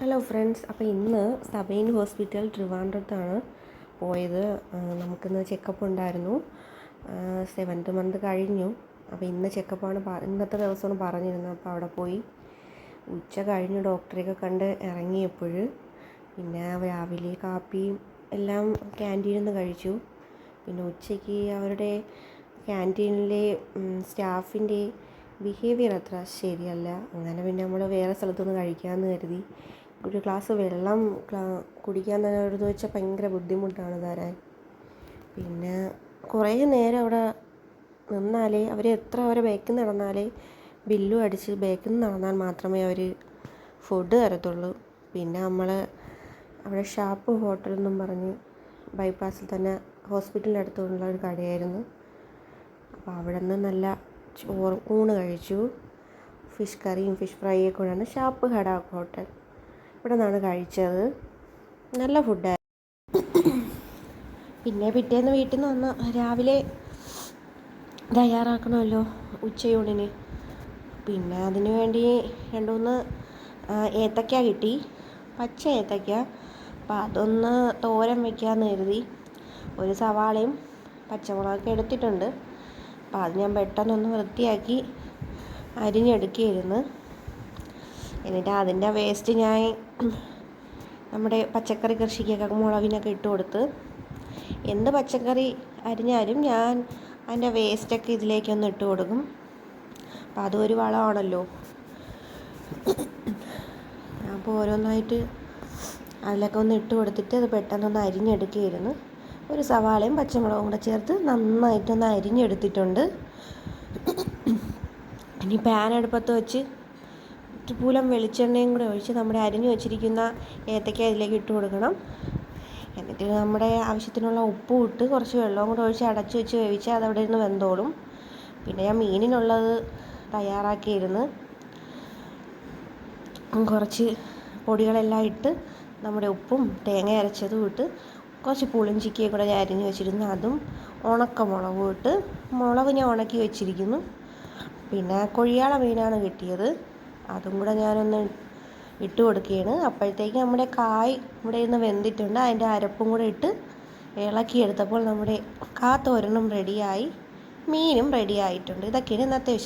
Hello friends, അപ്പോൾ ഇന്ന് Sabine hospital ട്രിവാൻഡ്രത്താണ് പോയത്. നമുക്കിന്ന് ചെക്കപ്പ് ഉണ്ടായിരുന്നു. 7th മന്ത് കഴിഞ്ഞു. അപ്പോൾ ഇന്ന് ചെക്കപ്പാണ്, ഇന്നത്തെ ദിവസമാണ് പറഞ്ഞിരുന്നത്. അപ്പോൾ അവിടെ പോയി ഉച്ച കഴിഞ്ഞ് ഡോക്ടറെയൊക്കെ കണ്ട് ഇറങ്ങിയപ്പോൾ പിന്നെ രാവിലെ കാപ്പിയും എല്ലാം ക്യാൻറ്റീനിൽ നിന്ന് കഴിച്ചു. പിന്നെ ഉച്ചയ്ക്ക് അവരുടെ ക്യാൻറ്റീനിലെ സ്റ്റാഫിൻ്റെ ബിഹേവിയർ അത്ര ശരിയല്ല. അങ്ങനെ പിന്നെ നമ്മൾ വേറെ സ്ഥലത്തുനിന്ന് കഴിക്കാമെന്ന് കരുതി. ഒരു ഗ്ലാസ് വെള്ളം കുടിക്കാൻ തന്നെ എടുത്ത് വെച്ചാൽ ഭയങ്കര ബുദ്ധിമുട്ടാണ് തരാൻ. പിന്നെ കുറേ നേരം അവിടെ നിന്നാലേ അവർ എത്ര അവരെ ബേക്കിൽ നിന്ന് നടന്നാലേ ബില്ലും അടിച്ച് ബേക്കിൽ നിന്ന് നടന്നാൽ മാത്രമേ അവർ ഫുഡ് തരത്തുള്ളൂ. പിന്നെ നമ്മൾ അവിടെ ഷാപ്പ് ഹോട്ടൽ എന്നും പറഞ്ഞ് ബൈപ്പാസിൽ തന്നെ ഹോസ്പിറ്റലിൻ്റെ അടുത്തുള്ള ഒരു കടയായിരുന്നു. അപ്പോൾ അവിടെ നിന്ന് നല്ല ഊണ് കഴിച്ചു. ഫിഷ് കറിയും ഫിഷ് ഫ്രൈയൊക്കെ കൊണ്ടാണ് ഷാപ്പ് കട ഹോട്ടൽ, ഇവിടെ നിന്നാണ് കഴിച്ചത്. നല്ല ഫുഡായിരുന്നു. പിന്നെ പിറ്റേന്ന് വീട്ടിൽ നിന്ന് വന്ന് രാവിലെ തയ്യാറാക്കണമല്ലോ ഉച്ചയൂണിന്. പിന്നെ അതിന് വേണ്ടി 2-3 ഏത്തയ്ക്ക കിട്ടി, പച്ച ഏത്തയ്ക്ക. അപ്പോൾ അതൊന്ന് തോരൻ വയ്ക്കാമെന്ന് കരുതി. ഒരു സവാളയും പച്ചമുളകൊക്കെ എടുത്തിട്ടുണ്ട്. അപ്പോൾ അത് ഞാൻ പെട്ടെന്നൊന്ന് വൃത്തിയാക്കി അരിഞ്ഞെടുക്കുകയായിരുന്നു. എന്നിട്ട് അതിൻ്റെ വേസ്റ്റ് ഞാൻ നമ്മുടെ പച്ചക്കറി കൃഷിക്കൊക്കെ മുളകിനൊക്കെ ഇട്ട് കൊടുത്ത്. എന്ത് പച്ചക്കറി അരിഞ്ഞാലും ഞാൻ അതിൻ്റെ വേസ്റ്റൊക്കെ ഇതിലേക്കൊന്ന് ഇട്ട് കൊടുക്കും. അപ്പോൾ അതും ഒരു വളമാണല്ലോ. അപ്പോൾ ഓരോന്നായിട്ട് അതിലൊക്കെ ഒന്ന് ഇട്ട് കൊടുത്തിട്ട് അത് പെട്ടെന്നൊന്ന് അരിഞ്ഞെടുക്കുകയായിരുന്നു. ഒരു സവാളയും പച്ചമുളകും കൂടെ ചേർത്ത് നന്നായിട്ടൊന്ന് അരിഞ്ഞെടുത്തിട്ടുണ്ട്. ഇനി പാൻ അടുപ്പത്ത് വെച്ച് പൂലം വെളിച്ചെണ്ണയും കൂടെ ഒഴിച്ച് നമ്മുടെ അരിഞ്ഞു വെച്ചിരിക്കുന്ന ഏത്തയ്ക്ക അതിലേക്ക് ഇട്ട് കൊടുക്കണം. എന്നിട്ട് നമ്മുടെ ആവശ്യത്തിനുള്ള ഉപ്പും ഇട്ട് കുറച്ച് വെള്ളവും കൂടെ ഒഴിച്ച് അടച്ച് വെച്ച് വേവിച്ചാൽ അതവിടെ ഇരുന്ന് വെന്തോളും. പിന്നെ ഞാൻ മീനിനുള്ളത് തയ്യാറാക്കിയിരുന്നു. കുറച്ച് പൊടികളെല്ലാം ഇട്ട് നമ്മുടെ ഉപ്പും തേങ്ങ അരച്ചതും ഇട്ട് കുറച്ച് പുളിഞ്ചിക്കയും കൂടെ ഞാൻ അരിഞ്ഞ് വെച്ചിരുന്നു. അതും ഉണക്കമുളകും ഇട്ട്, മുളക് ഞാൻ ഉണക്കി വെച്ചിരിക്കുന്നു. പിന്നെ കൊഴിയാള മീനാണ് കിട്ടിയത്, അതും കൂടെ ഞാനൊന്ന് ഇട്ട് കൊടുക്കുകയാണ്. അപ്പോഴത്തേക്ക് നമ്മുടെ കായ് ഇവിടെ നിന്ന് വെന്തിട്ടുണ്ട്. അതിൻ്റെ അരപ്പും കൂടെ ഇട്ട് ഇളക്കിയെടുത്തപ്പോൾ നമ്മുടെ തോരനും റെഡിയായി, മീനും റെഡിയായിട്ടുണ്ട്. ഇതൊക്കെയാണ് ഇന്നത്തെ വിഷയം.